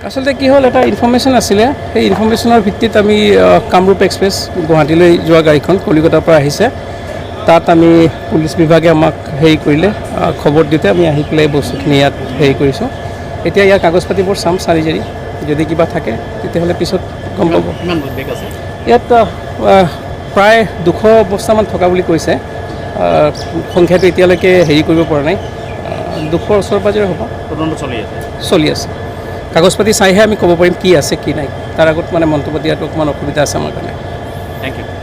আচলতে কি হ'ল এটা ইনফৰ্মেশ্যন আছিলে সেই ইনফৰ্মেশ্যনৰ ভিত্তিত আমি কামৰূপ এক্সপ্ৰেছ গুৱাহাটীলৈ যোৱা গাড়ীখন কলিকতাৰ পৰা আহিছে তাত আমি পুলিচ বিভাগে আমাক হেৰি কৰিলে খবৰ দিওঁতে আমি আহি পেলাই বস্তুখিনি ইয়াত হেৰি কৰিছোঁ এতিয়া ইয়াৰ কাগজ পাতিবোৰ চাম চাৰি জাৰি যদি কিবা থাকে তেতিয়াহ'লে পিছত গম পাব ইয়াত প্ৰায় 200 বস্তামান থকা বুলি কৈছে সংখ্যাটো এতিয়ালৈকে হেৰি কৰিব পৰা নাই 200 ওচৰ পাজৰে হ'ব চলি আছে কাগজ পাতি চাইহে আমি ক'ব পাৰিম কি আছে কি নাই তাৰ আগত মানে মন্তব্য দিয়াটো অকণমান অসুবিধা আছে আমাৰ কাৰণে থ্যাংক ইউ